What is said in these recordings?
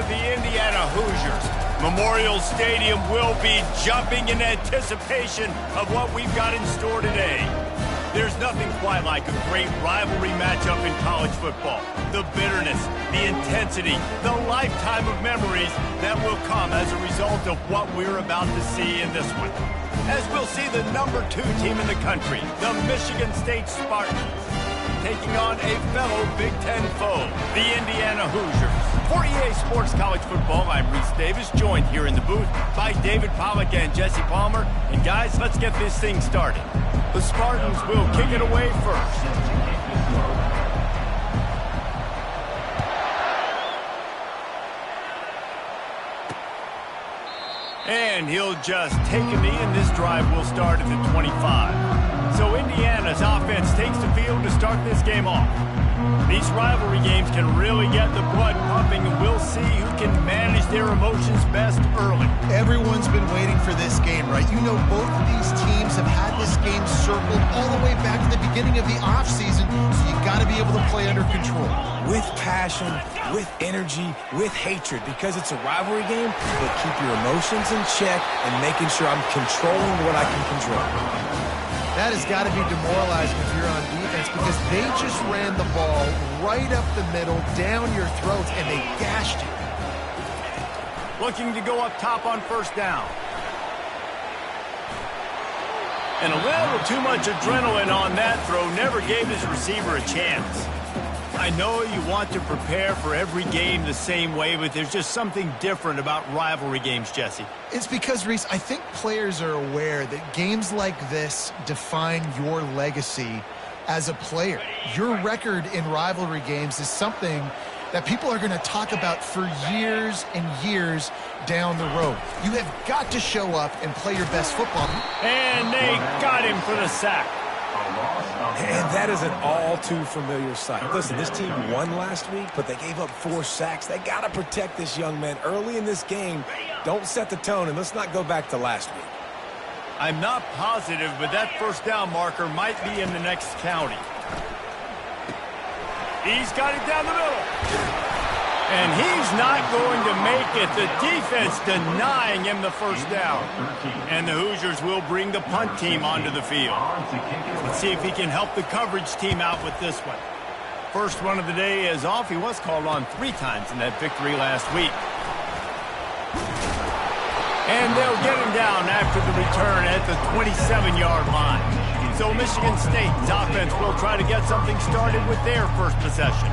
of the Indiana Hoosiers. Memorial Stadium will be jumping in anticipation of what we've got in store today. There's nothing quite like a great rivalry matchup in college football. The bitterness, the intensity, the lifetime of memories that will come as a result of what we're about to see in this one. As we'll see the number 2 team in the country, the Michigan State Spartans, taking on a fellow Big Ten foe, the Indiana Hoosiers. For EA Sports College Football, I'm Reese Davis, joined here in the booth by David Pollack and Jesse Palmer. And guys, let's get this thing started. The Spartans will kick it away first. And he'll just take a knee, and this drive will start at the 25. So Indiana's offense takes the field to start this game off. These rivalry games can really get the blood pumping, and we'll see who can manage their emotions best early. Everyone's been waiting for this game, right? You know, both of these teams have had this game circled all the way back to the beginning of the offseason, so you got to be able to play under control. With passion, with energy, with hatred, because it's a rivalry game, but keep your emotions in check and making sure I'm controlling what I can control. That has got to be demoralizing if you're on defense, because they just ran the ball right up the middle, down your throats, and they gashed you. Looking to go up top on first down. And a little too much adrenaline on that throw, never gave his receiver a chance. I know you want to prepare for every game the same way, but there's just something different about rivalry games, Jesse. It's because, Reese, I think players are aware that games like this define your legacy as a player. Your record in rivalry games is something that people are going to talk about for years and years down the road. You have got to show up and play your best football. And they got him for the sack. And that is an all-too-familiar sight. Listen, this team won last week, but they gave up 4 sacks. They got to protect this young man early in this game. Don't set the tone, and let's not go back to last week. I'm not positive, but that first down marker might be in the next county. He's got it down the middle. And he's not going to make it. The defense denying him the first down. And the Hoosiers will bring the punt team onto the field. Let's see if he can help the coverage team out with this one. First run of the day is off. He was called on 3 times in that victory last week. And they'll get him down after the return at the 27-yard line. So Michigan State's offense will try to get something started with their first possession.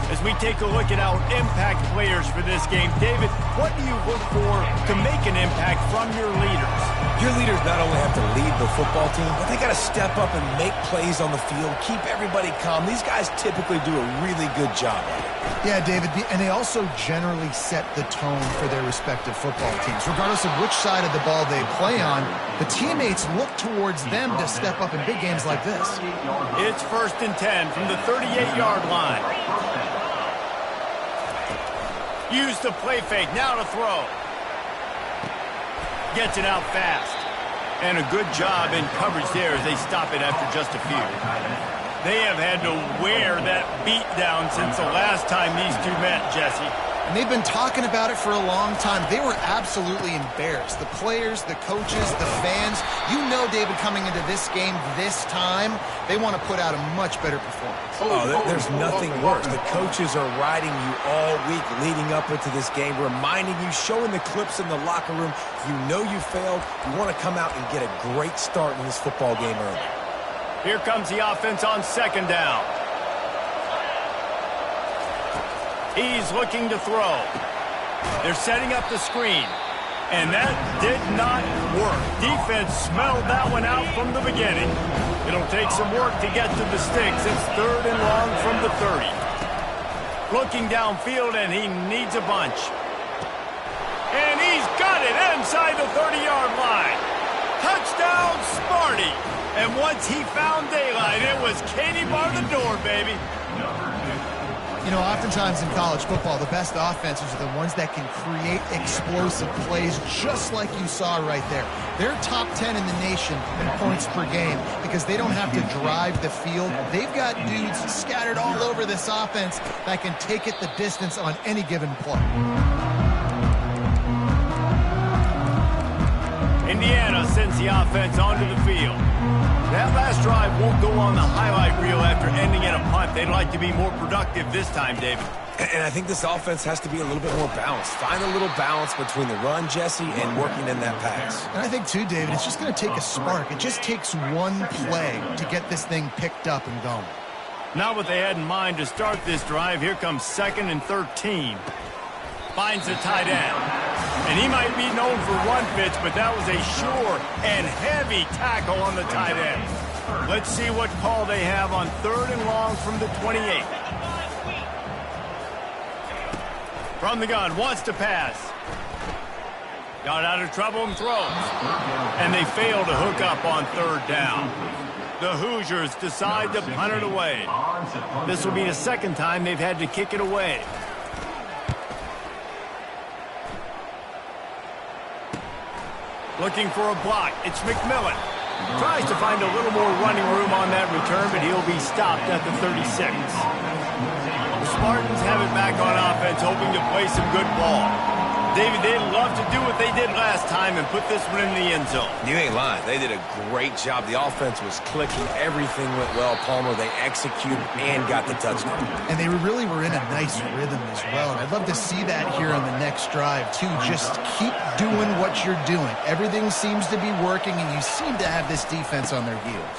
As we take a look at our impact players for this game, David, what do you look for to make an impact from your leaders? Your leaders not only have to lead the football team, but they got to step up and make plays on the field, keep everybody calm. These guys typically do a really good job of it. Yeah, David, and they also generally set the tone for their respective football teams. Regardless of which side of the ball they play on, the teammates look towards them to step up in big games like this. It's 1st and 10 from the 38-yard line. Use the play fake, now to throw. Gets it out fast. And a good job in coverage there as they stop it after just a few. They have had to wear that beat down since the last time these two met, Jesse. And they've been talking about it for a long time. They were absolutely embarrassed. The players, the coaches, the fans. You know, David, coming into this game this time, they want to put out a much better performance. Oh, there's nothing worse. The coaches are riding you all week leading up into this game, reminding you, showing the clips in the locker room. You know you failed. You want to come out and get a great start in this football game early. Here comes the offense on 2nd down. He's looking to throw. They're setting up the screen. And that did not work. Defense smelled that one out from the beginning. It'll take some work to get to the sticks. It's 3rd and long from the 30. Looking downfield, and he needs a bunch. And he's got it inside the 30-yard line. Touchdown, Sparty. And once he found daylight, it was Katie bar the door, baby. You know, oftentimes in college football, the best offenses are the ones that can create explosive plays just like you saw right there. They're top 10 in the nation in points per game because they don't have to drive the field. They've got dudes scattered all over this offense that can take it the distance on any given play. Indiana sends the offense onto the field. That last drive won't go on the highlight reel after ending in a punt. They'd like to be more productive this time, David. And I think this offense has to be a little bit more balanced. Find a little balance between the run, Jesse, and working in that pass. And I think, too, David, it's just going to take a spark. It just takes one play to get this thing picked up and going. Not what they had in mind to start this drive. Here comes 2nd and 13. Finds the tight end. And he might be known for run fits, but that was a sure and heavy tackle on the tight end. Let's see what call they have on 3rd and long from the 28. From the gun, wants to pass. Got out of trouble and throws. And they fail to hook up on 3rd down. The Hoosiers decide to punt it away. This will be the 2nd time they've had to kick it away. Looking for a block. It's McMillan. Tries to find a little more running room on that return, but he'll be stopped at the 36. The Spartans have it back on offense, hoping to play some good ball. David, they'd love to do what they did last time and put this one in the end zone. You ain't lying. They did a great job. The offense was clicking. Everything went well, Palmer. They executed and got the touchdown. And they really were in a nice rhythm as well. And I'd love to see that here on the next drive, too. Just keep doing what you're doing. Everything seems to be working, and you seem to have this defense on their heels.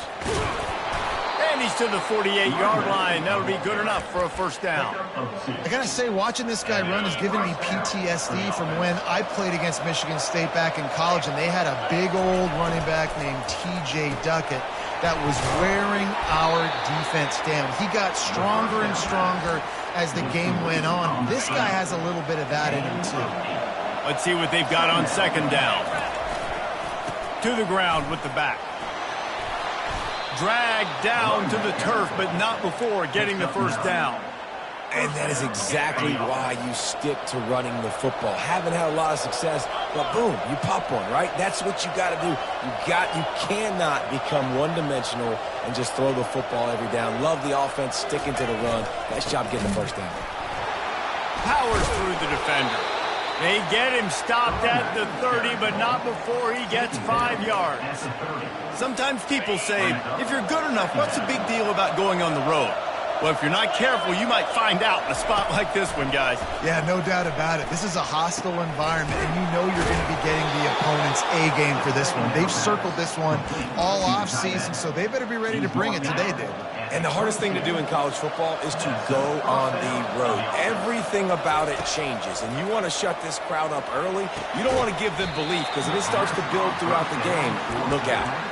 And he's to the 48-yard line. That'll be good enough for a 1st down. I gotta say, watching this guy run has given me PTSD from when I played against Michigan State back in college, and they had a big old running back named T.J. Duckett that was wearing our defense down. He got stronger and stronger as the game went on. This guy has a little bit of that in him, too. Let's see what they've got on 2nd down. To the ground with the back. Dragged down to the turf, but not before getting the 1st down. And that is exactly why you stick to running the football. Haven't had a lot of success, but boom, you pop one, right? That's what you got to do. You cannot become one-dimensional and just throw the football every down. Love the offense, sticking to the run. Nice job getting the 1st down. Powers through the defender. They get him stopped at the 30, but not before he gets 5 yards. Sometimes people say, if you're good enough, what's the big deal about going on the road? Well, if you're not careful, you might find out in a spot like this one, guys. Yeah, no doubt about it. This is a hostile environment, and you know you're going to be getting the opponent's A-game for this one. They've circled this one all offseason, so they better be ready to bring it today, David. And the hardest thing to do in college football is to go on the road. Everything about it changes, and you want to shut this crowd up early. You don't want to give them belief, because if it starts to build throughout the game, look out.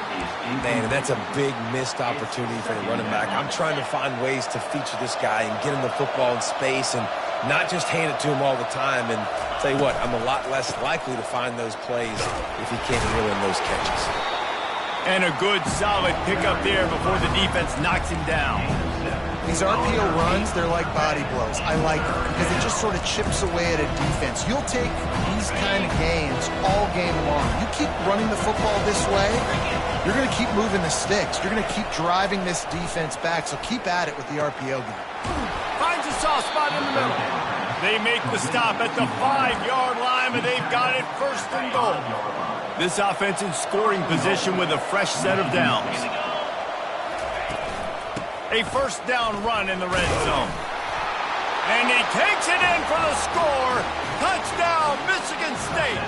Man, and that's a big missed opportunity for the running back. I'm trying to find ways to feature this guy and get him the football in space and not just hand it to him all the time. And tell you what, I'm a lot less likely to find those plays if he can't reel in those catches. And a good, solid pickup there before the defense knocks him down. These RPO runs, they're like body blows. I like them because it just sort of chips away at a defense. You'll take these kind of games all game long. You keep running the football this way, you're going to keep moving the sticks. You're going to keep driving this defense back, so keep at it with the RPO game. Finds a soft spot in the middle. They make the stop at the 5-yard line, but they've got it 1st and goal. This offense in scoring position with a fresh set of downs. A 1st down run in the red zone. And he takes it in for the score. Touchdown, Michigan State.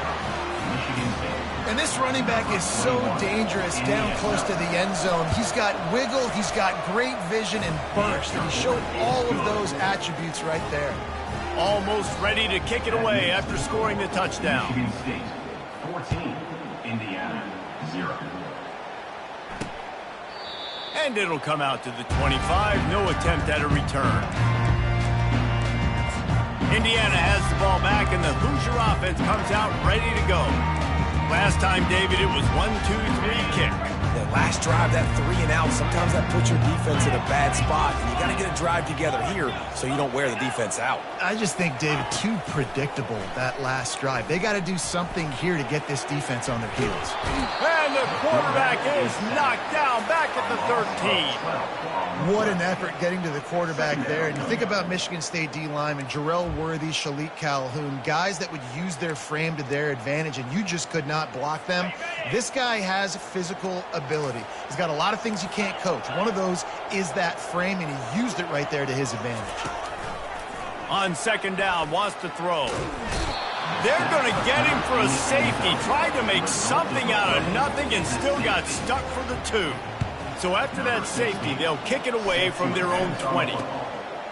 And this running back is so dangerous down close to the end zone. He's got wiggle, he's got great vision and burst. And he showed all of those attributes right there. Almost ready to kick it away after scoring the touchdown. Michigan State, 14, Indiana, 0. And it'll come out to the 25. No attempt at a return. Indiana has the ball back, and the Hoosier offense comes out ready to go. Last time, David, it was 1-2-3 kick. That last drive, that 3 and out, sometimes that puts your defense in a bad spot. And you got to get a drive together here so you don't wear the defense out. I just think, David, too predictable, that last drive. They got to do something here to get this defense on their heels. And the quarterback is knocked down back at the 13. What an effort getting to the quarterback there. And you think about Michigan State D-linemen, Jarrell Worthy, Shalik Calhoun, guys that would use their frame to their advantage, and you just could not block them. This guy has physical ability. He's got a lot of things you can't coach. One of those is that frame, and he used it right there to his advantage. On second down, wants to throw. They're going to get him for a safety. Tried to make something out of nothing and still got stuck for the 2. So after that safety, they'll kick it away from their own 20.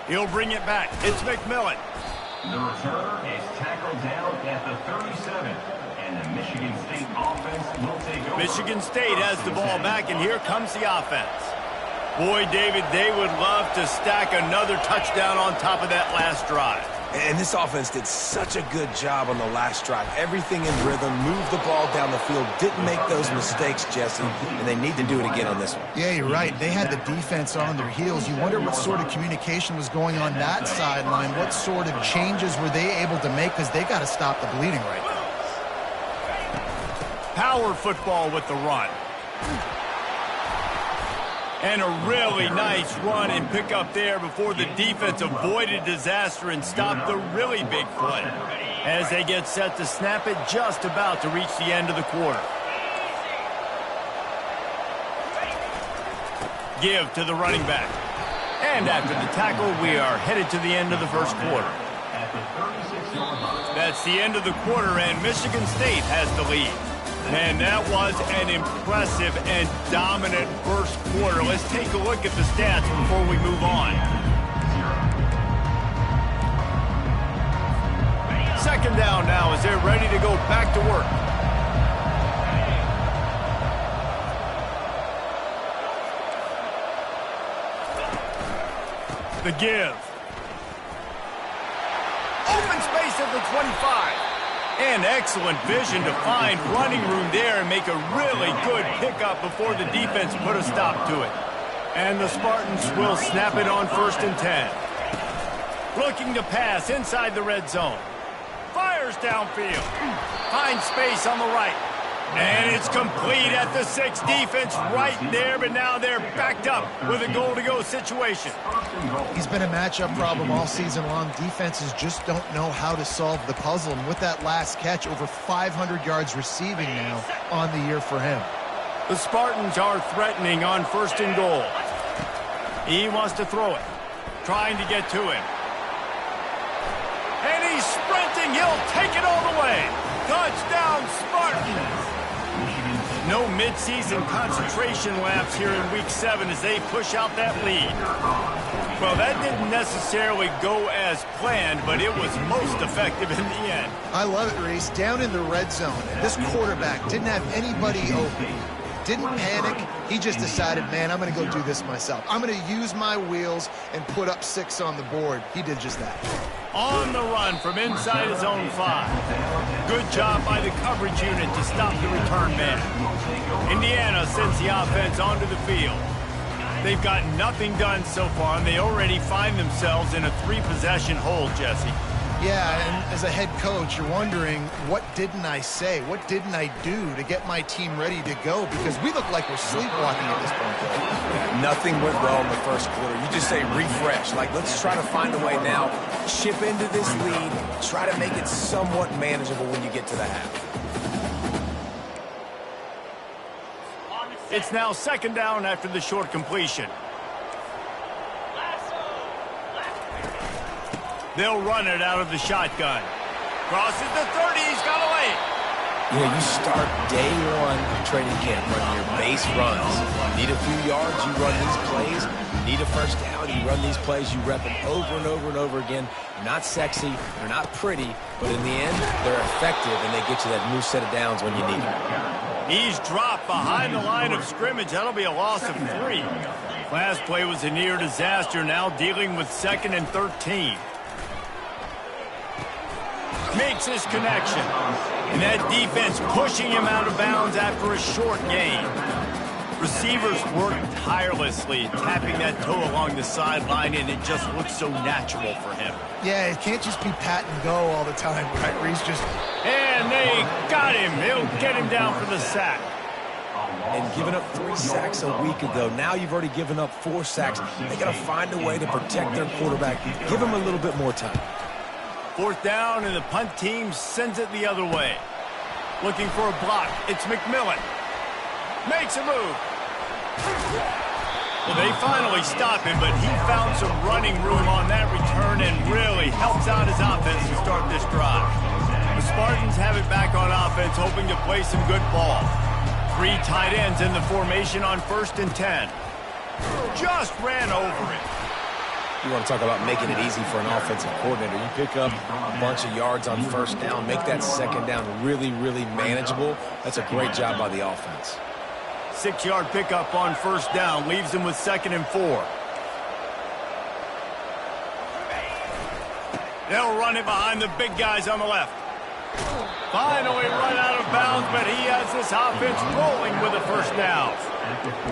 He'll bring it back. It's McMillan. The returner is tackled down at the 37. And the Michigan State offense will take over. Michigan State has the ball back, and here comes the offense. Boy, David, they would love to stack another touchdown on top of that last drive. And this offense did such a good job on the last drive. Everything in rhythm, moved the ball down the field, didn't make those mistakes, Jesse, and they need to do it again on this one. Yeah, you're right. They had the defense on their heels. You wonder what sort of communication was going on that sideline. What sort of changes were they able to make, because they got to stop the bleeding right now. Power football with the run. And a really nice run and pick up there before the defense avoided disaster and stopped the really big play. As they get set to snap it, just about to reach the end of the quarter. Give to the running back. And after the tackle, we are headed to the end of the first quarter. That's the end of the quarter, and Michigan State has the lead. And that was an impressive and dominant first quarter. Let's take a look at the stats before we move on. Second down now as they're ready to go back to work. The give. Open space at the 25. And excellent vision to find running room there and make a really good pickup before the defense put a stop to it. And the Spartans will snap it on 1st and 10. Looking to pass inside the red zone. Fires downfield. Finds space on the right. And it's complete at the 6. Defense right there, but now they're backed up with a goal-to-go situation. He's been a matchup problem all season long. Defenses just don't know how to solve the puzzle. And with that last catch, over 500 yards receiving now on the year for him. The Spartans are threatening on 1st and goal. He wants to throw it. Trying to get to him. And he's sprinting. He'll take it all the way. Touchdown, Spartans. No midseason concentration laps here in Week 7 as they push out that lead. Well, that didn't necessarily go as planned, but it was most effective in the end. I love it, Reese. Down in the red zone, this quarterback didn't have anybody open. Didn't panic. He just decided, man, I'm going to go do this myself. I'm going to use my wheels and put up 6 on the board. He did just that. On the run from inside his own 5. Good job by the coverage unit to stop the return man. Indiana sends the offense onto the field. They've got nothing done so far, and they already find themselves in a 3-possession hold, Jesse. Yeah, and as a head coach, you're wondering, what didn't I say? What didn't I do to get my team ready to go? Because we look like we're sleepwalking at this point. Nothing went well in the first quarter. You just say refresh. Like, let's try to find a way now. Chip into this lead. Try to make it somewhat manageable when you get to the half. It's now 2nd down after the short completion. They'll run it out of the shotgun. Crosses the 30. He's got away. You know, you start day 1 training camp running your base runs. Need a few yards, you run these plays. Need a first down, you run these plays. You rep them over and over and over again. They're not sexy, they're not pretty, but in the end, they're effective, and they get you that new set of downs when you need them. He's dropped behind the line of scrimmage. That'll be a loss of 3. Last play was a near disaster, now dealing with 2nd and 13. Makes his connection. And that defense pushing him out of bounds after a short gain. Receivers work tirelessly, tapping that toe along the sideline, and it just looks so natural for him. Yeah, it can't just be pat and go all the time, right? Where he's just... And they got him. They'll get him down for the sack. And giving up 3 sacks a week ago. Now you've already given up 4 sacks. They got to find a way to protect their quarterback. Give him a little bit more time. 4th down, and the punt team sends it the other way. Looking for a block. It's McMillan. Makes a move. Well, they finally stop him, but he found some running room on that return and really helps out his offense to start this drive. The Spartans have it back on offense, hoping to play some good ball. 3 tight ends in the formation on 1st and 10. Just ran over it. You want to talk about making it easy for an offensive coordinator. You pick up a bunch of yards on 1st down, make that 2nd down really, really manageable. That's a great job by the offense. 6-yard pickup on 1st down, leaves him with 2nd and 4. They'll run it behind the big guys on the left. Finally run out of bounds, but he has this offense rolling with a 1st down.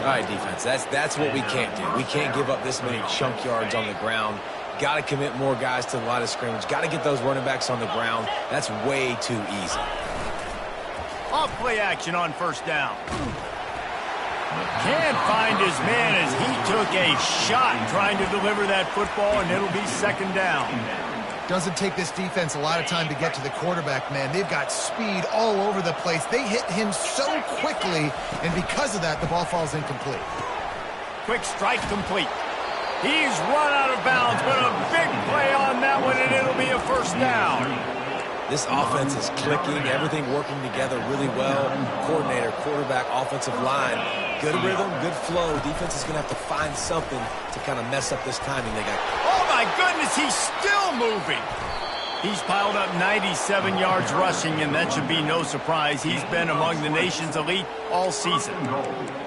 All right, defense, that's what we can't do. We can't give up this many chunk yards on the ground. Got to commit more guys to the line of scrimmage. Got to get those running backs on the ground. That's way too easy. Off play action on 1st down. Can't find his man as he took a shot trying to deliver that football, and it'll be 2nd down. Doesn't take this defense a lot of time to get to the quarterback, man. They've got speed all over the place. They hit him so quickly, and because of that, the ball falls incomplete. Quick strike complete. He's run out of bounds, but a big play on that one, and it'll be a 1st down. This offense is clicking, everything working together really well. Coordinator, quarterback, offensive line. Good rhythm, good flow. Defense is going to have to find something to kind of mess up this timing they got. Oh, my goodness, he's still moving. He's piled up 97 yards rushing, and that should be no surprise. He's been among the nation's elite all season.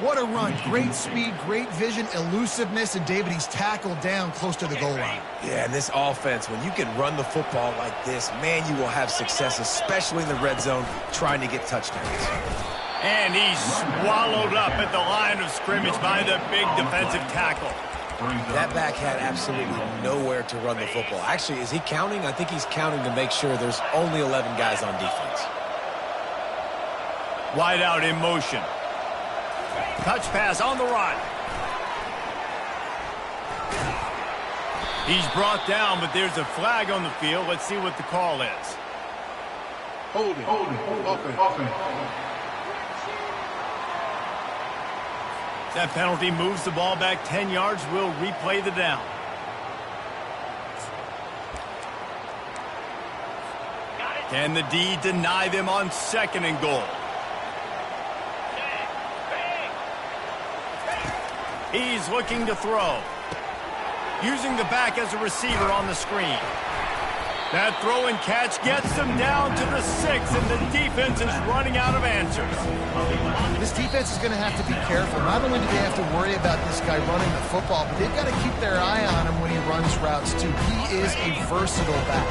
What a run. Great speed, great vision, elusiveness, and David, he's tackled down close to the goal line. Yeah, and this offense, when you can run the football like this, man, you will have success, especially in the red zone, trying to get touchdowns. And he's swallowed up at the line of scrimmage by the big defensive tackle. That back had absolutely nowhere to run the football. Actually, is he counting? I think he's counting to make sure there's only 11 guys on defense. Wide out in motion. Touch pass on the run. He's brought down, but there's a flag on the field. Let's see what the call is. Holding. Offense. That penalty moves the ball back 10 yards. We'll replay the down. Can the D deny them on 2nd and goal? He's looking to throw. Using the back as a receiver on the screen. That throw and catch gets them down to the 6, and the defense is running out of answers. This defense is going to have to be careful. Not only do they have to worry about this guy running the football, but they've got to keep their eye on him when he runs routes, too. He is a versatile back.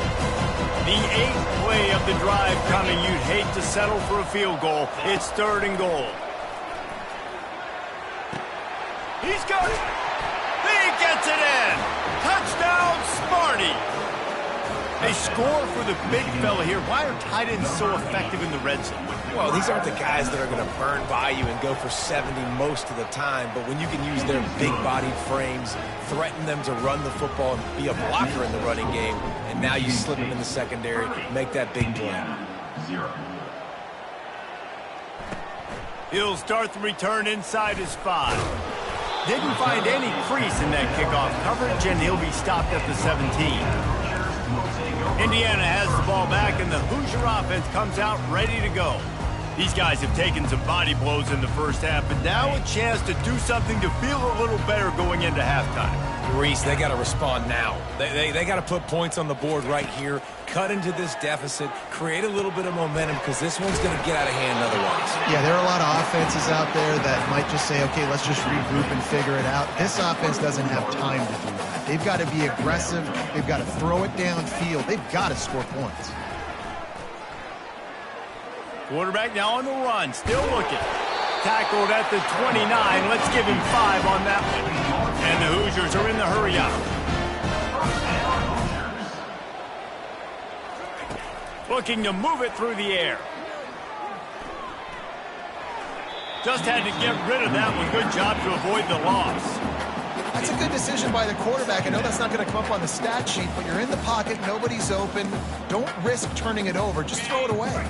The 8th play of the drive coming. You'd hate to settle for a field goal. It's 3rd and goal. He's got it. He gets it in. Touchdown, Sparty. They score for the big fella here. Why are tight ends so effective in the red zone? Well, these aren't the guys that are going to burn by you and go for 70 most of the time, but when you can use their big-bodied frames, threaten them to run the football and be a blocker in the running game, and now you slip them in the secondary, make that big play. He'll start the return inside his 5. Didn't find any crease in that kickoff coverage, and he'll be stopped at the 17. Indiana has the ball back, and the Hoosier offense comes out ready to go. These guys have taken some body blows in the first half, but now a chance to do something to feel a little better going into halftime. Reese, they got to respond now. They got to put points on the board right here, cut into this deficit, create a little bit of momentum, because this one's going to get out of hand otherwise. Yeah, there are a lot of offenses out there that might just say, okay, let's just regroup and figure it out. This offense doesn't have time to do that. They've got to be aggressive. They've got to throw it downfield. They've got to score points. Quarterback now on the run, still looking. Tackled at the 29. Let's give him 5 on that one. And the Hoosiers are in the hurry up. Looking to move it through the air. Just had to get rid of that one. Good job to avoid the loss. That's a good decision by the quarterback. I know that's not going to come up on the stat sheet, but you're in the pocket, nobody's open. Don't risk turning it over. Just throw it away.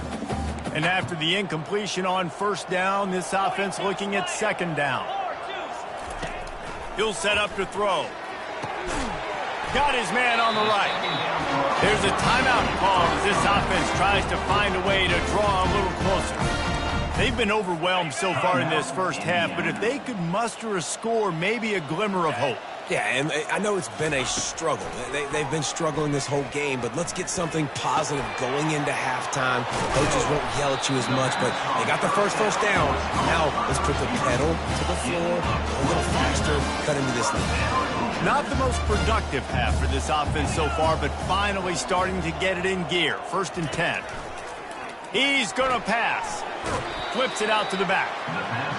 And after the incompletion on first down, this offense looking at second down. He'll set up to throw. Got his man on the right. There's a timeout called as this offense tries to find a way to draw a little closer. They've been overwhelmed so far in this first half, but if they could muster a score, maybe a glimmer of hope. Yeah, and I know it's been a struggle. They've been struggling this whole game, but let's get something positive going into halftime. Coaches won't yell at you as much, but they got the first down. Now let's put the pedal to the floor, a little faster, cut into this lead. Not the most productive half for this offense so far, but finally starting to get it in gear. 1st and 10. He's going to pass. Flips it out to the back.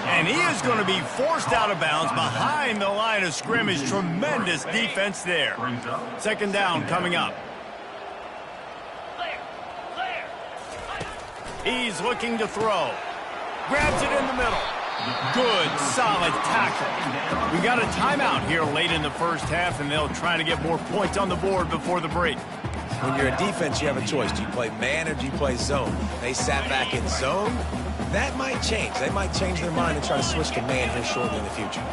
And he is going to be forced out of bounds behind the line of scrimmage. Tremendous defense there. 2nd down coming up. He's looking to throw. Grabs it in the middle. Good, solid tackle. We got a timeout here late in the first half, and they'll try to get more points on the board before the break. When you're a defense, you have a choice. Do you play man or do you play zone? They sat back in zone. That might change. They might change their mind and try to switch to man here shortly in the future.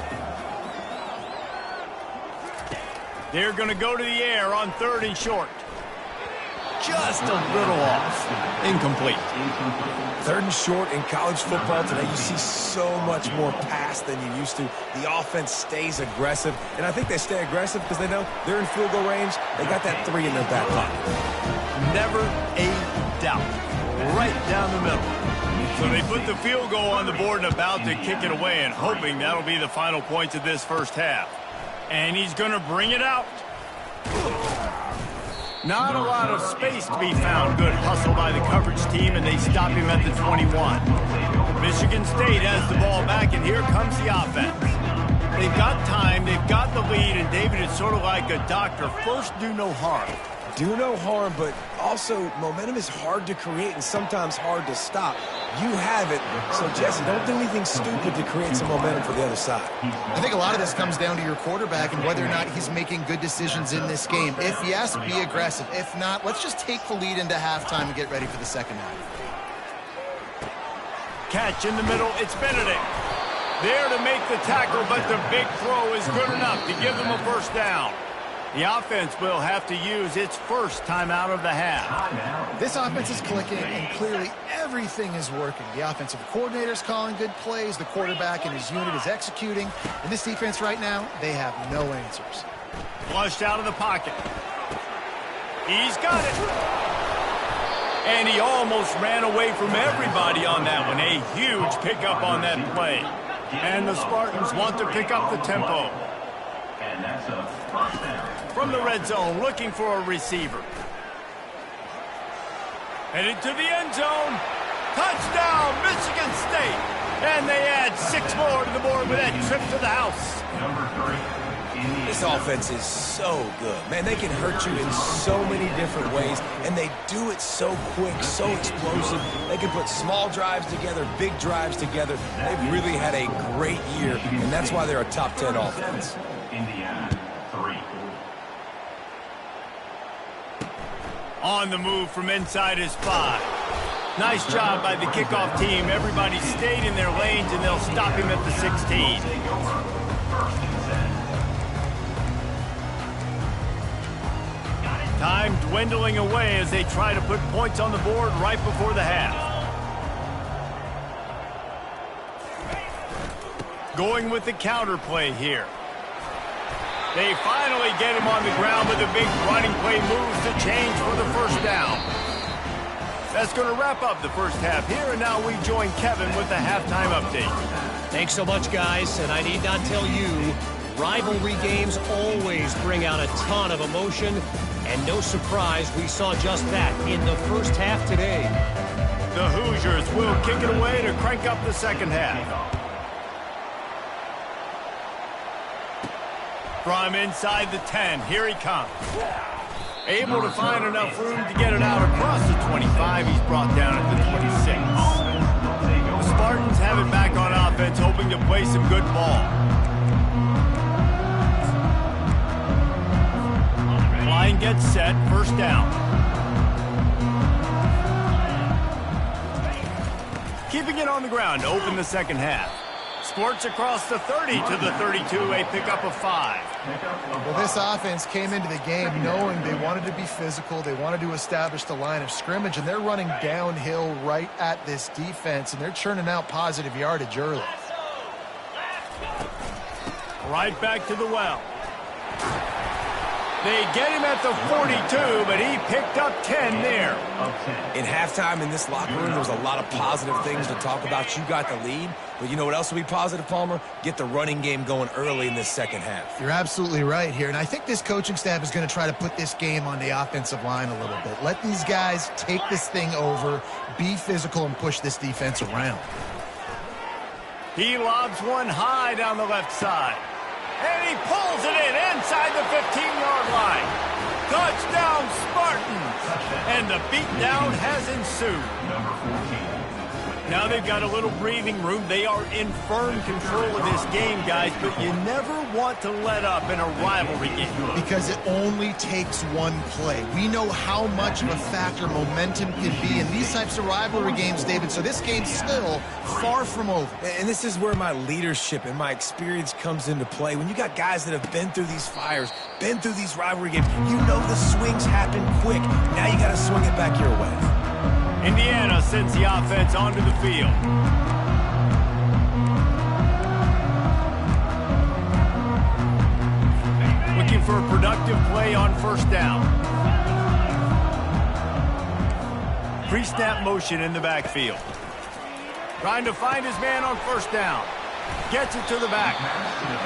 They're going to go to the air on 3rd and short. Just a little off. Incomplete. 3rd and short in college football today. You see so much more pass than you used to. The offense stays aggressive, and I think they stay aggressive because they know they're in field goal range. They got that 3 in their back pocket. Never a doubt. Right down the middle. So they put the field goal on the board and about to kick it away, and hoping that'll be the final points of this first half. And he's going to bring it out. Not a lot of space to be found. Good hustle by the coverage team, and they stop him at the 21. Michigan State has the ball back, and here comes the offense. They've got time, they've got the lead, and David, it's sort of like a doctor. First, do no harm. Do no harm, but also momentum is hard to create and sometimes hard to stop. You have it, so Jesse, don't do anything stupid to create some momentum for the other side. I think a lot of this comes down to your quarterback and whether or not he's making good decisions in this game. If yes, be aggressive. If not, let's just take the lead into halftime and get ready for the second half. Catch in the middle, it's Benedict. There to make the tackle, but the big throw is good enough to give them a first down. The offense will have to use its first timeout of the half. This offense is clicking, and clearly everything is working. The offensive coordinator's calling good plays. The quarterback and his unit is executing. And this defense right now, they have no answers. Flushed out of the pocket. He's got it. And he almost ran away from everybody on that one. A huge pickup on that play. And the Spartans want to pick up the tempo. And that's a first down. From the red zone, looking for a receiver. Headed to the end zone. Touchdown, Michigan State. And they add 6 more to the board with that trip to the house. Number 3. This offense is so good. Man, they can hurt you in so many different ways, and they do it so quick, so explosive. They can put small drives together, big drives together. They've really had a great year, and that's why they're a top 10 offense. Indiana 3. On the move from inside his 5. Nice job by the kickoff team. Everybody stayed in their lanes, and they'll stop him at the 16. Time dwindling away as they try to put points on the board right before the half. Going with the counter play here. They finally get him on the ground with a big running play moves to change for the first down. That's going to wrap up the first half here, and now we join Kevin with the halftime update. Thanks so much, guys, and I need not tell you, rivalry games always bring out a ton of emotion, and no surprise we saw just that in the first half today. The Hoosiers will kick it away to crank up the second half. From inside the 10, here he comes. Able to find enough room to get it out across the 25. He's brought down at the 26. The Spartans have it back on offense, hoping to play some good ball. Line gets set, first down. Keeping it on the ground to open the second half. Squirts across the 30 to the 32, a pickup of 5. Well, this offense came into the game knowing they wanted to be physical, they wanted to establish the line of scrimmage, and they're running downhill right at this defense, and they're churning out positive yardage early. Right back to the well. They get him at the 42, but he picked up 10 there. In halftime in this locker room, there was a lot of positive things to talk about. You got the lead, but you know what else will be positive, Palmer? Get the running game going early in this second half. You're absolutely right here, and I think this coaching staff is going to try to put this game on the offensive line a little bit. Let these guys take this thing over, be physical, and push this defense around. He lobs one high down the left side. And he pulls it in inside the 15-yard line. Touchdown, Spartans! And the beatdown has ensued. Now they've got a little breathing room. They are in firm control of this game, guys, but you never want to let up in a rivalry game. Because it only takes one play. We know how much of a factor momentum can be in these types of rivalry games, David, so this game's still far from over. And this is where my leadership and my experience comes into play. When you got guys that have been through these fires, been through these rivalry games, you know the swings happen quick. Now you got to swing it back your way. Indiana sends the offense onto the field. Looking for a productive play on first down. Pre-snap motion in the backfield. Trying to find his man on first down. Gets it to the back.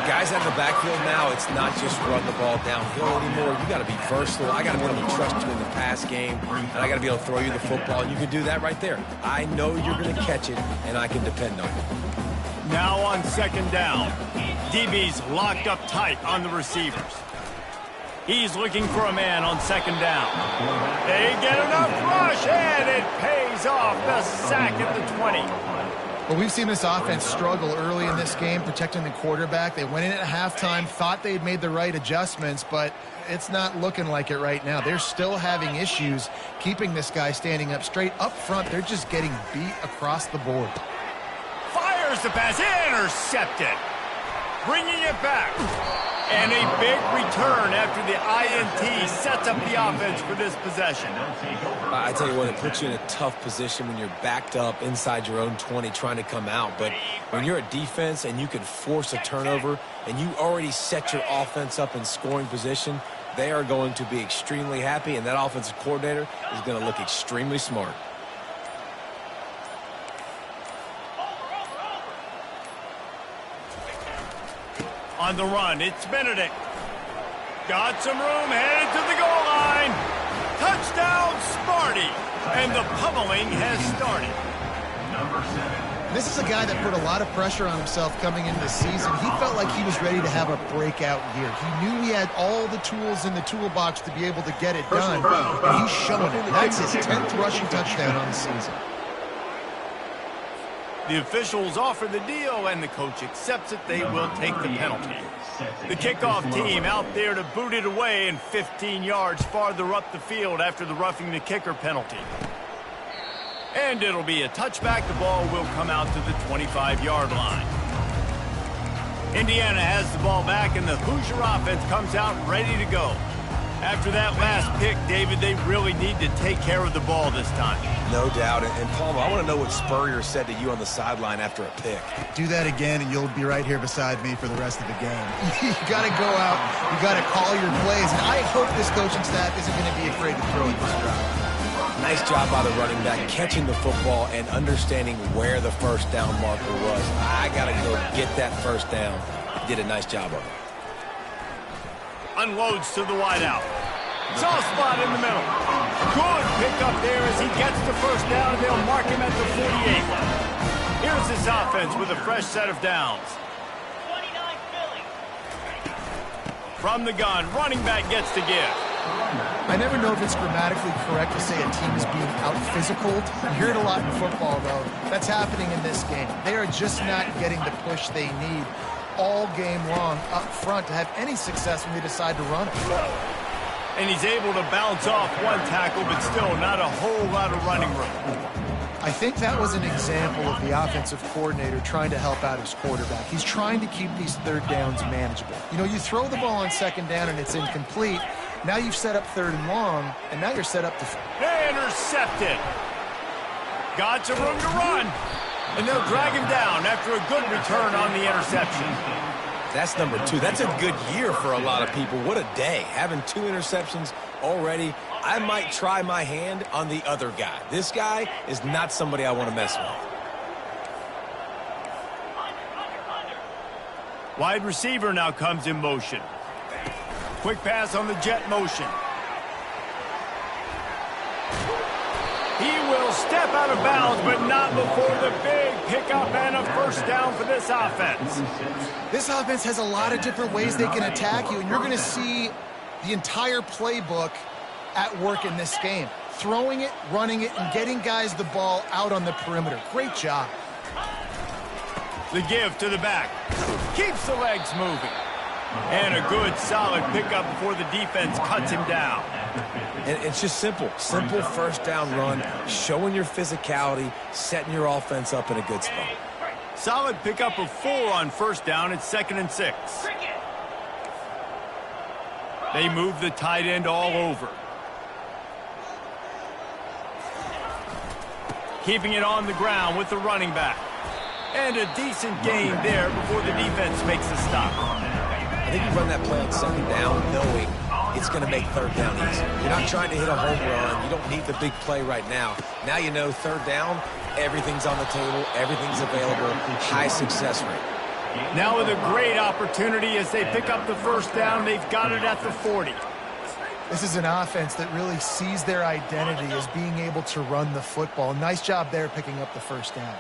Guys out of the backfield now, it's not just run the ball downhill anymore. You got to be versatile. I got to be able to trust you in the pass game, and I got to be able to throw you the football, and you can do that right there. I know you're going to catch it, and I can depend on you. Now on second down. DB's locked up tight on the receivers. He's looking for a man on second down. They get enough rush, and it pays off. The sack at the 20. Well, we've seen this offense struggle early in this game protecting the quarterback. They went in at halftime, thought they had made the right adjustments, but it's not looking like it right now. They're still having issues keeping this guy standing up straight. Up front, they're just getting beat across the board. Fires the pass, intercepted. Bringing it back. And a big return after the INT sets up the offense for this possession. I tell you what, it puts you in a tough position when you're backed up inside your own 20 trying to come out. But when you're a defense and you can force a turnover and you already set your offense up in scoring position, they are going to be extremely happy, and that offensive coordinator is going to look extremely smart. On the run, it's Benedict. Got some room, headed to the goal line. Touchdown, Sparty. And the pummeling has started. This is a guy that put a lot of pressure on himself coming into the season. He felt like he was ready to have a breakout year. He knew he had all the tools in the toolbox to be able to get it done, and he's showing it. That's his 10th rushing touchdown on the season. The officials offer the deal, and the coach accepts it. They will take the penalty. The kickoff team out there to boot it away and 15 yards farther up the field after the roughing the kicker penalty. And it'll be a touchback. The ball will come out to the 25-yard line. Indiana has the ball back, and the Hoosier offense comes out ready to go. After that last pick, David, they really need to take care of the ball this time. No doubt. And Palmer, I want to know what Spurrier said to you on the sideline after a pick. Do that again, and you'll be right here beside me for the rest of the game. You got to go out. You got to call your plays. And I hope this coaching staff isn't going to be afraid to throw it this drive. Nice job by the running back, catching the football and understanding where the first down marker was. I got to go get that first down. He did a nice job of it. Unloads to the wideout. Soft spot in the middle. Good pickup there as he gets the first down, and they'll mark him at the 48. Here's this offense with a fresh set of downs. From the gun, running back gets to give. I never know if it's grammatically correct to say a team is being out-physicaled. You hear it a lot in football, though. That's happening in this game. They are just not getting the push they need all game long up front to have any success when they decide to run it. And he's able to bounce off one tackle, but still not a whole lot of running room. I think that was an example of the offensive coordinator trying to help out his quarterback. He's trying to keep these third downs manageable. You know, you throw the ball on second down and it's incomplete. Now you've set up third and long, and now you're set up to... They intercepted. Got some room to run. And they'll drag him down after a good return on the interception. That's number 2. That's a good year for a lot of people. What a day. Having 2 interceptions already. I might try my hand on the other guy. This guy is not somebody I want to mess with. Wide receiver now comes in motion. Quick pass on the jet motion. He will step out of bounds, but not before the big pickup and a first down for this offense. This offense has a lot of different ways they can attack you, and you're going to see the entire playbook at work in this game. Throwing it, running it, and getting guys the ball out on the perimeter. Great job. The give to the back. Keeps the legs moving. And a good, solid pickup before the defense cuts him down. And it's just simple. Simple first down run, showing your physicality, setting your offense up in a good spot. Solid pickup of 4 on first down. It's 2nd and 6. They move the tight end all over. Keeping it on the ground with the running back. And a decent gain there before the defense makes a stop. I think you run that play on second down knowing it's going to make third down easy. You're not trying to hit a home run. You don't need the big play right now. Now you know third down, everything's on the table, everything's available, high success rate. Now with a great opportunity as they pick up the first down, they've got it at the 40. This is an offense that really sees their identity as being able to run the football. Nice job there picking up the first down.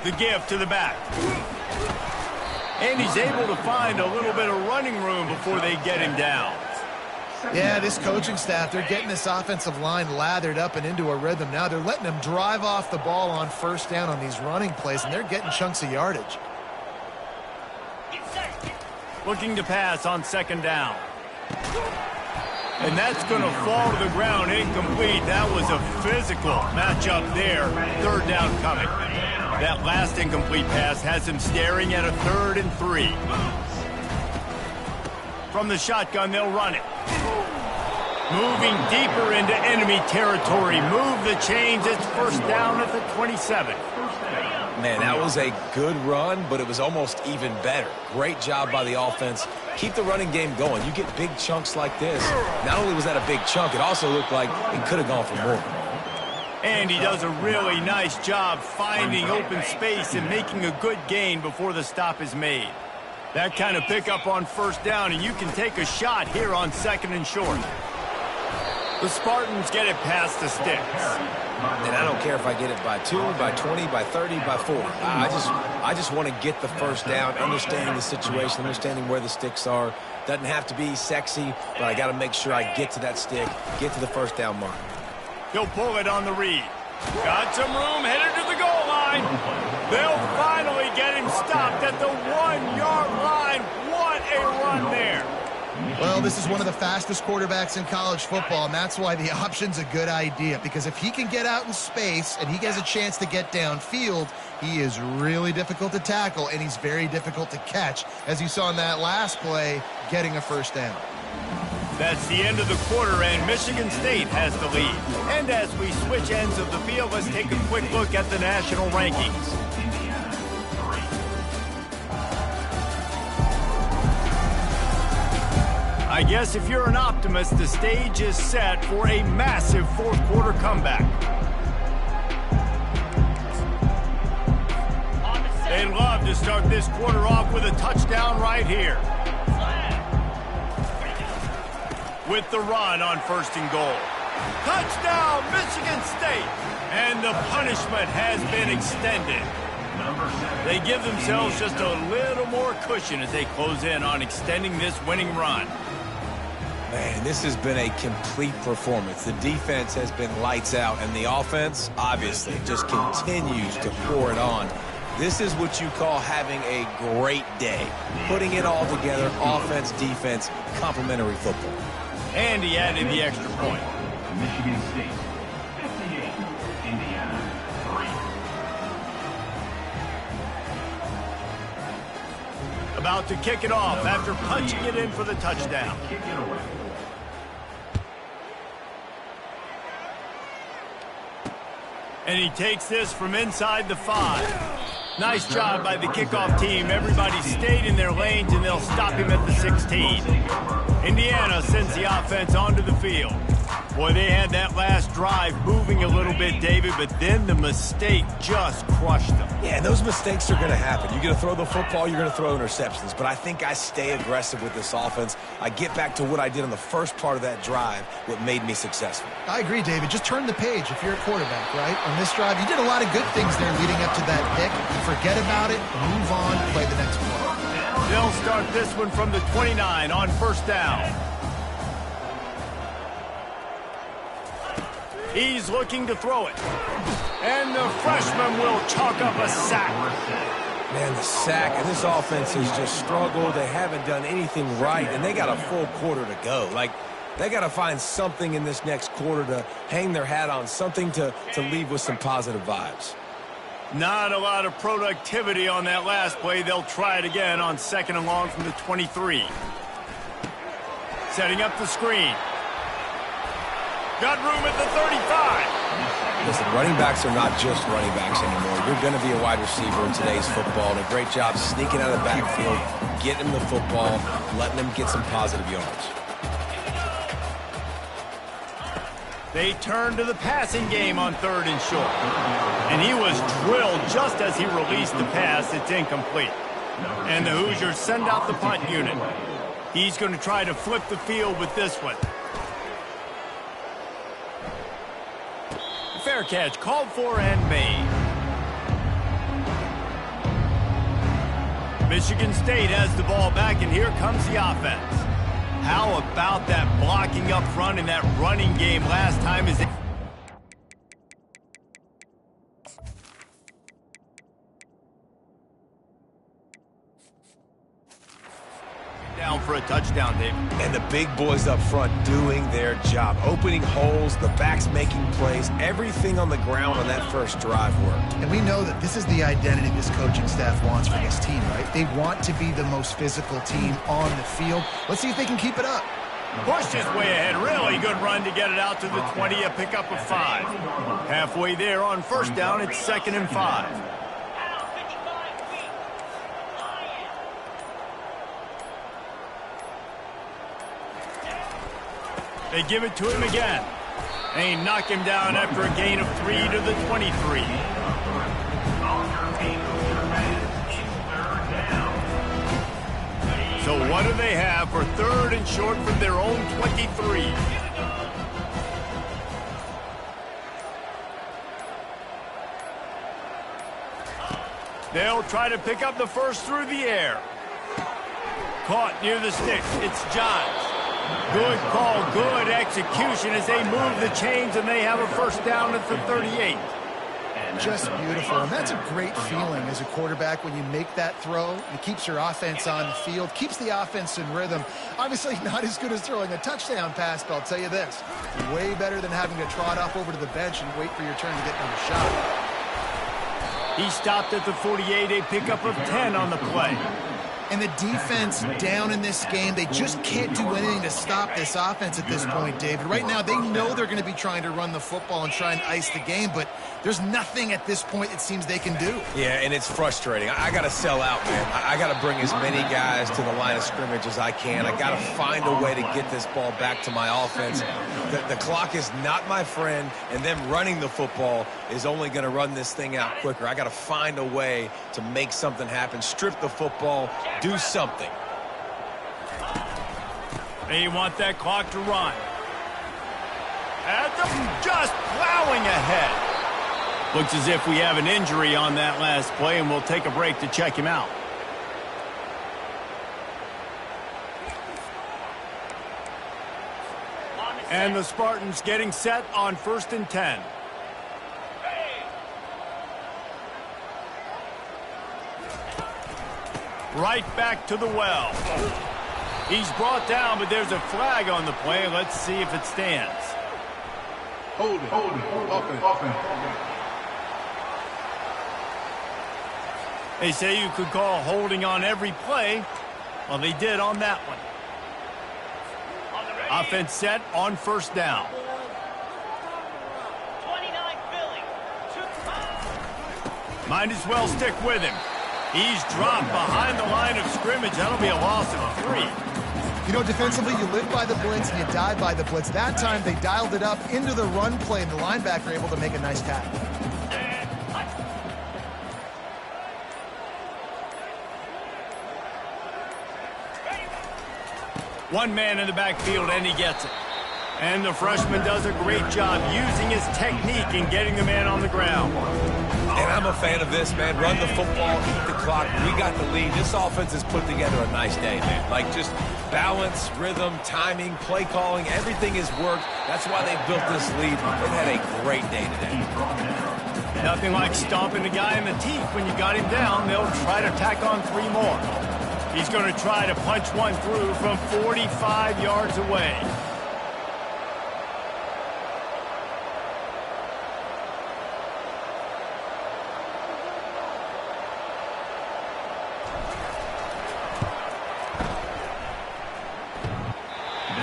The give to the back. And he's able to find a little bit of running room before they get him down. Yeah, this coaching staff, they're getting this offensive line lathered up and into a rhythm. Now they're letting them drive off the ball on first down on these running plays, and they're getting chunks of yardage. Looking to pass on second down. And that's going to fall to the ground incomplete. That was a physical matchup there. Third down coming. That last incomplete pass has him staring at a 3rd and 3. From the shotgun, they'll run it. Moving deeper into enemy territory. Move the chains. It's first down at the 27. Man, that was a good run, but it was almost even better. Great job by the offense. Keep the running game going. You get big chunks like this. Not only was that a big chunk, it also looked like it could have gone for more. And he does a really nice job finding open space and making a good gain before the stop is made. That kind of pickup on first down, and you can take a shot here on 2nd and short. The Spartans get it past the sticks. And I don't care if I get it by 2, by 20, by 30, by 40. I just want to get the first down, understanding the situation, understanding where the sticks are. Doesn't have to be sexy, but I got to make sure I get to that stick, get to the first down mark. He'll pull it on the read. Got some room, headed to the goal line. They'll finally get him stopped at the 1-yard line. What a run there. Well, this is one of the fastest quarterbacks in college football, and that's why the option's a good idea, because if he can get out in space and he has a chance to get downfield, he is really difficult to tackle, and he's very difficult to catch, as you saw in that last play, getting a first down. That's the end of the quarter, and Michigan State has the lead. And as we switch ends of the field, let's take a quick look at the national rankings. I guess if you're an optimist, the stage is set for a massive fourth quarter comeback. They love to start this quarter off with a touchdown right here. With the run on 1st and goal. Touchdown, Michigan State! And the punishment has been extended. They give themselves just a little more cushion as they close in on extending this winning run. Man, this has been a complete performance. The defense has been lights out, and the offense, obviously, just continues to pour it on. This is what you call having a great day. Putting it all together, offense, defense, complementary football. And he added the extra point. Michigan State, 58, Indiana, 3. About to kick it off after punching it in for the touchdown. Kick it away. And he takes this from inside the 5. Nice job by the kickoff team. Everybody stayed in their lanes, and they'll stop him at the 16. Indiana sends the offense onto the field. Boy, they had that last drive moving a little bit, David, but then the mistake just crushed them. Yeah, and those mistakes are going to happen. You're going to throw the football, you're going to throw interceptions. But I think I stay aggressive with this offense. I get back to what I did on the first part of that drive, what made me successful. I agree, David. Just turn the page if you're a quarterback, right? On this drive, you did a lot of good things there leading up to that pick. Forget about it, move on, play the next play. They'll start this one from the 29 on 1st down. He's looking to throw it. And the freshman will chalk up a sack. Man, the sack, and this offense has just struggled. They haven't done anything right, and they got a full quarter to go. Like, they got to find something in this next quarter to hang their hat on, something to leave with some positive vibes. Not a lot of productivity on that last play. They'll try it again on 2nd and long from the 23. Setting up the screen. Got room at the 35. Listen, running backs are not just running backs anymore. You're going to be a wide receiver in today's football, and a great job sneaking out of the backfield, getting him the football, letting him get some positive yards. They turn to the passing game on 3rd and short. And he was drilled just as he released the pass. It's incomplete. And the Hoosiers send out the punt unit. He's going to try to flip the field with this one. Fair catch called for and made. Michigan State has the ball back, and here comes the offense. How about that blocking up front in that running game last time? Is it down for a touchdown, David? And the big boys up front doing their job. Opening holes, the backs making plays, everything on the ground on that first drive worked. And we know that this is the identity this coaching staff wants for this team, right? They want to be the most physical team on the field. Let's see if they can keep it up. Pushed his way ahead. Really good run to get it out to the 20, a pickup of 5. Halfway there on 1st down, it's 2nd and 5. They give it to him again. They knock him down after a gain of 3 to the 23. So what do they have for 3rd and short from their own 23? They'll try to pick up the first through the air. Caught near the sticks. It's Johns. Good call, good execution as they move the chains, and they have a 1st down at the 38. Just beautiful. And that's a great feeling as a quarterback when you make that throw. It keeps your offense on the field, keeps the offense in rhythm. Obviously not as good as throwing a touchdown pass, but I'll tell you this, way better than having to trot off over to the bench and wait for your turn to get another shot. He stopped at the 48, a pickup of 10 on the play. And the defense down in this game, they just can't do anything to stop this offense at this point, David. Right now, they know they're going to be trying to run the football and try and ice the game, but there's nothing at this point it seems they can do. Yeah, and it's frustrating. I got to sell out, man. I got to bring as many guys to the line of scrimmage as I can. I got to find a way to get this ball back to my offense. The clock is not my friend, and them running the football is only going to run this thing out quicker. I got to find a way to make something happen, strip the football, do something. They want that clock to run. Just plowing ahead. Looks as if we have an injury on that last play, and we'll take a break to check him out. And the Spartans getting set on 1st and 10. Right back to the well. He's brought down, but there's a flag on the play. Let's see if it stands. Hold it. Offense. They say you could call holding on every play. Well, they did on that one. Offense set on 1st down. Might as well stick with him. He's dropped behind the line of scrimmage. That'll be a loss of 3. You know, defensively, you live by the blitz and you die by the blitz. That time, they dialed it up into the run play, and the linebacker able to make a nice tackle. One man in the backfield, and he gets it. And the freshman does a great job using his technique and getting the man on the ground. And I'm a fan of this, man. Run the football, eat the clock. We got the lead. This offense has put together a nice day, man. Like, just balance, rhythm, timing, play calling, everything has worked. That's why they built this lead. They've had a great day today. Nothing like stomping the guy in the teeth when you got him down. They'll try to tack on 3 more. He's going to try to punch one through from 45 yards away.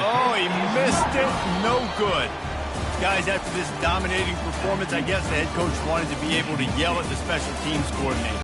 Oh, he missed it. No good. Guys, after this dominating performance, I guess the head coach wanted to be able to yell at the special teams coordinator.